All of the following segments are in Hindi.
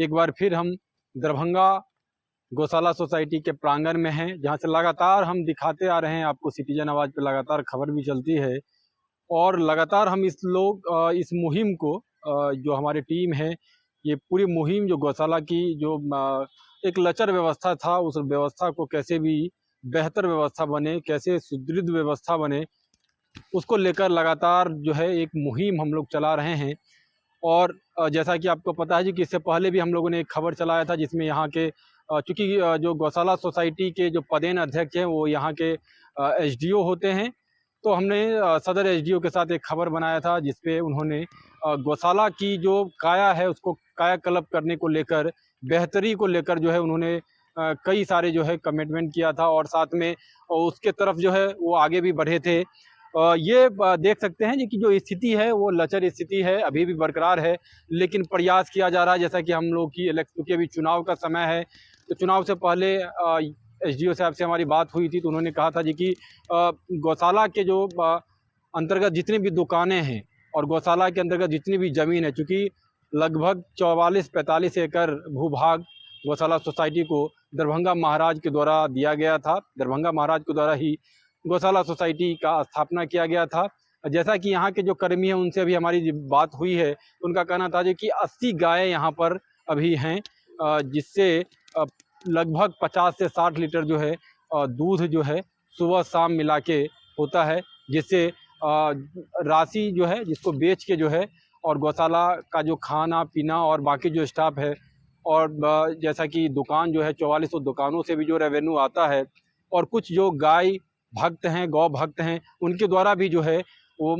एक बार फिर हम दरभंगा गौशाला सोसाइटी के प्रांगण में हैं, जहां से लगातार हम दिखाते आ रहे हैं आपको। सिटीजन आवाज़ पे लगातार खबर भी चलती है और लगातार हम इस मुहिम को जो हमारी टीम है, ये पूरी मुहिम जो गौशाला की जो एक लचर व्यवस्था था, उस व्यवस्था को कैसे भी बेहतर व्यवस्था बने, कैसे सुदृढ़ व्यवस्था बने, उसको लेकर लगातार जो है एक मुहिम हम लोग चला रहे हैं। और जैसा कि आपको पता है जी कि इससे पहले भी हम लोगों ने एक खबर चलाया था, जिसमें यहाँ के चूँकि जो गौशाला सोसाइटी के जो पदेन अध्यक्ष हैं वो यहाँ के एसडीओ होते हैं। तो हमने सदर एसडीओ के साथ एक खबर बनाया था, जिसपे उन्होंने गौशाला की जो काया है उसको कायाकल्प करने को लेकर, बेहतरी को लेकर जो है उन्होंने कई सारे जो है कमिटमेंट किया था और साथ में उसके तरफ जो है वो आगे भी बढ़े थे। ये देख सकते हैं जी कि जो स्थिति है वो लचर स्थिति है, अभी भी बरकरार है, लेकिन प्रयास किया जा रहा है। जैसा कि हम लोग की क्योंकि अभी चुनाव का समय है, तो चुनाव से पहले एसडीओ साहब से हमारी बात हुई थी, तो उन्होंने कहा था जी कि गौशाला के जो अंतर्गत जितनी भी दुकानें हैं और गौशाला के अंतर्गत जितनी भी ज़मीन है, चूँकि लगभग 44-45 एकड़ भूभाग गौशाला सोसाइटी को दरभंगा महाराज के द्वारा दिया गया था। दरभंगा महाराज के द्वारा ही गौशाला सोसाइटी का स्थापना किया गया था। जैसा कि यहाँ के जो कर्मी हैं उनसे अभी हमारी बात हुई है, उनका कहना था जो कि 80 गायें यहाँ पर अभी हैं, जिससे लगभग 50 से 60 लीटर जो है दूध जो है सुबह शाम मिला के होता है, जिससे राशि जो है जिसको बेच के जो है और गौशाला का जो खाना पीना और बाकी जो स्टाफ है, और जैसा कि दुकान जो है 4400 दुकानों से भी जो रेवेन्यू आता है, और कुछ जो गाय भक्त हैं, गौ भक्त हैं, उनके द्वारा भी जो है वो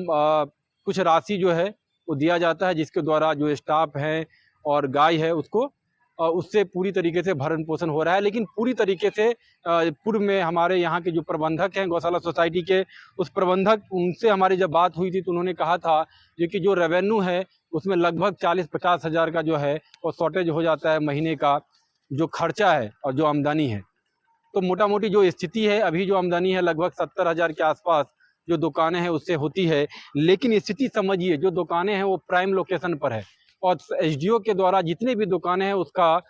कुछ राशि जो है वो दिया जाता है, जिसके द्वारा जो स्टाफ है और गाय है उसको उससे पूरी तरीके से भरण पोषण हो रहा है। लेकिन पूरी तरीके से पूर्व में हमारे यहाँ के जो प्रबंधक हैं गौशाला सोसाइटी के, उस प्रबंधक उनसे हमारी जब बात हुई थी तो उन्होंने कहा था कि जो रेवेन्यू है उसमें लगभग 40-50 हज़ार का जो है वो शॉर्टेज हो जाता है महीने का, जो खर्चा है और जो आमदनी है। तो मोटा मोटी जो स्थिति है, अभी जो आमदनी है लगभग 70 हज़ार के आसपास जो दुकानें हैं उससे होती है। लेकिन स्थिति समझिए, जो दुकानें हैं वो प्राइम लोकेशन पर है और एसडीओ के द्वारा जितनी भी दुकानें हैं उसका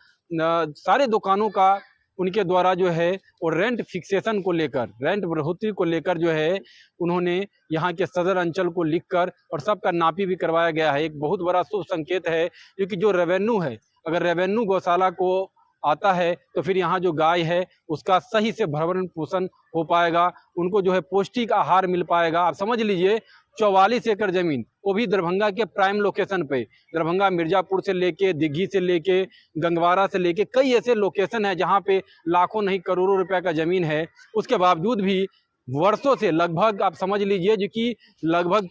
सारे दुकानों का उनके द्वारा जो है वो रेंट फिक्सेशन को लेकर, रेंट बढ़ोतरी को लेकर जो है उन्होंने यहाँ के सदर अंचल को लिखकर और सबका नापी भी करवाया गया है। एक बहुत बड़ा शुभ संकेत है, क्योंकि जो रेवेन्यू है, अगर रेवेन्यू गौशाला को आता है तो फिर यहाँ जो गाय है उसका सही से भरण पोषण हो पाएगा, उनको जो है पौष्टिक आहार मिल पाएगा। आप समझ लीजिए 44 एकड़ जमीन, वो भी दरभंगा के प्राइम लोकेशन पे, दरभंगा मिर्जापुर से लेके दिघी से लेके गंगवारा से लेके कई ऐसे लोकेशन है जहाँ पे लाखों नहीं करोड़ों रुपए का जमीन है। उसके बावजूद भी वर्षों से, लगभग आप समझ लीजिए जो कि लगभग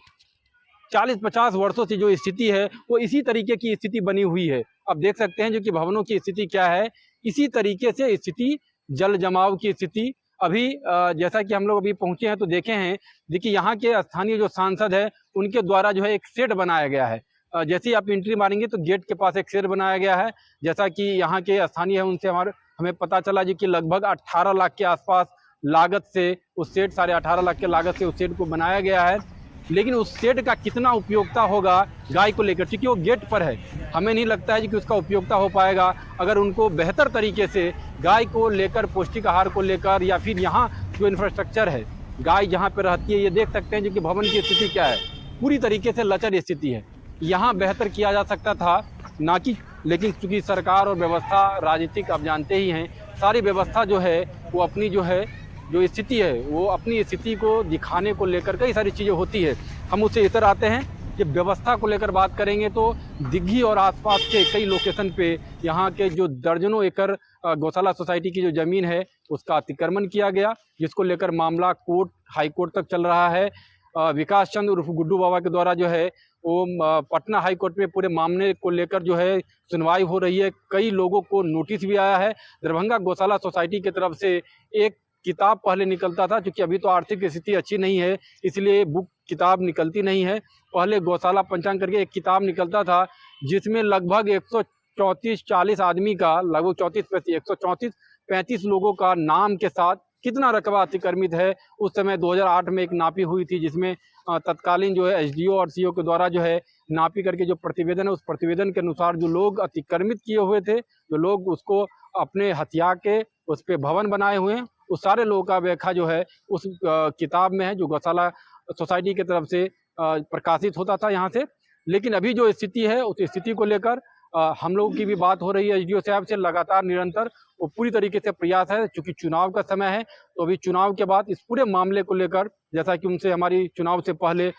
40-50 वर्षों से जो स्थिति है वो इसी तरीके की स्थिति बनी हुई है। अब देख सकते हैं जो कि भवनों की स्थिति क्या है, इसी तरीके से स्थिति, जल जमाव की स्थिति। अभी जैसा कि हम लोग अभी पहुंचे हैं तो देखे हैं, देखिए यहाँ के स्थानीय जो सांसद है उनके द्वारा जो है एक शेड बनाया गया है। जैसे ही आप एंट्री मारेंगे तो गेट के पास एक शेड बनाया गया है। जैसा कि यहाँ के स्थानीय है उनसे हमें पता चला जी कि लगभग 18 लाख के आसपास लागत से उस शेड, 18.5 लाख के लागत से उस शेड को बनाया गया है। लेकिन उस शेड का कितना उपयोगिता होगा गाय को लेकर, क्योंकि वो गेट पर है, हमें नहीं लगता है कि उसका उपयोगिता हो पाएगा। अगर उनको बेहतर तरीके से गाय को लेकर, पौष्टिक आहार को लेकर, या फिर यहाँ जो इंफ्रास्ट्रक्चर है, गाय जहाँ पर रहती है, ये देख सकते हैं जो कि भवन की स्थिति क्या है, पूरी तरीके से लचर स्थिति है। यहाँ बेहतर किया जा सकता था ना कि, लेकिन चूँकि सरकार और व्यवस्था राजनीतिक आप जानते ही हैं, सारी व्यवस्था जो है वो अपनी जो है जो स्थिति है वो अपनी स्थिति को दिखाने को लेकर कई सारी चीज़ें होती है। हम उससे इतर आते हैं कि व्यवस्था को लेकर बात करेंगे तो दिघी और आसपास के कई लोकेशन पे यहाँ के जो दर्जनों एकड़ गौशाला सोसाइटी की जो ज़मीन है उसका अतिक्रमण किया गया, जिसको लेकर मामला कोर्ट, हाई कोर्ट तक चल रहा है। विकास चंद्र उर्फ गुड्डू बाबा के द्वारा जो है वो पटना हाई कोर्ट में पूरे मामले को लेकर जो है सुनवाई हो रही है। कई लोगों को नोटिस भी आया है। दरभंगा गौशाला सोसाइटी की तरफ से एक किताब पहले निकलता था, क्योंकि अभी तो आर्थिक स्थिति अच्छी नहीं है इसलिए बुक किताब निकलती नहीं है। पहले गौशाला पंचांग करके एक किताब निकलता था, जिसमें लगभग 134-40 आदमी का, लगभग 134-35 लोगों का नाम के साथ कितना रकबा अतिक्रमित है। उस समय 2008 में एक नापी हुई थी, जिसमें तत्कालीन जो है एसडीओ और सीओ के द्वारा जो है नापी करके जो प्रतिवेदन है, उस प्रतिवेदन के अनुसार जो लोग अतिक्रमित किए हुए थे, जो लोग उसको अपने हथिया के उस पे भवन बनाए हुए हैं, उस सारे लोगों का व्याख्या जो है उस किताब में है, जो गौशाला सोसाइटी की तरफ से प्रकाशित होता था यहाँ से। लेकिन अभी जो स्थिति है, उस स्थिति को लेकर हम लोगों की भी बात हो रही है एसडीओ साहब से लगातार निरंतर। वो पूरी तरीके से प्रयास है, चूंकि चुनाव का समय है, तो अभी चुनाव के बाद इस पूरे मामले को लेकर, जैसा कि उनसे हमारी चुनाव से पहले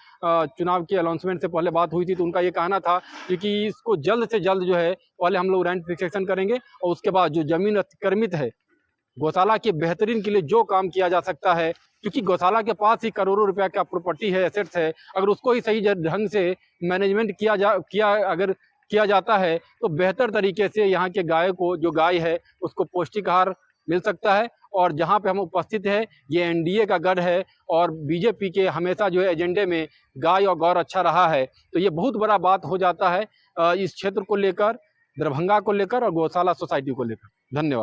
चुनाव के अनाउंसमेंट से पहले बात हुई थी, तो उनका ये कहना था कि इसको जल्द से जल्द जो है पहले हम लोग रेंट फिक्सेशन करेंगे, और उसके बाद जो जमीन अतिक्रमित है गौशाला के बेहतरीन के लिए जो काम किया जा सकता है, क्योंकि गौशाला के पास ही करोड़ों रुपया का प्रॉपर्टी है, एसेट्स है, अगर उसको ही सही ढंग से मैनेजमेंट किया जाता है तो बेहतर तरीके से यहाँ के गाय को, जो गाय है उसको पौष्टिक आहार मिल सकता है। और जहाँ पे हम उपस्थित है, ये एनडीए का गढ़ है, और बीजेपी के हमेशा जो है एजेंडे में गाय और गौर अच्छा रहा है, तो ये बहुत बड़ा बात हो जाता है इस क्षेत्र को लेकर, दरभंगा को लेकर और गौशाला सोसाइटी को लेकर। धन्यवाद।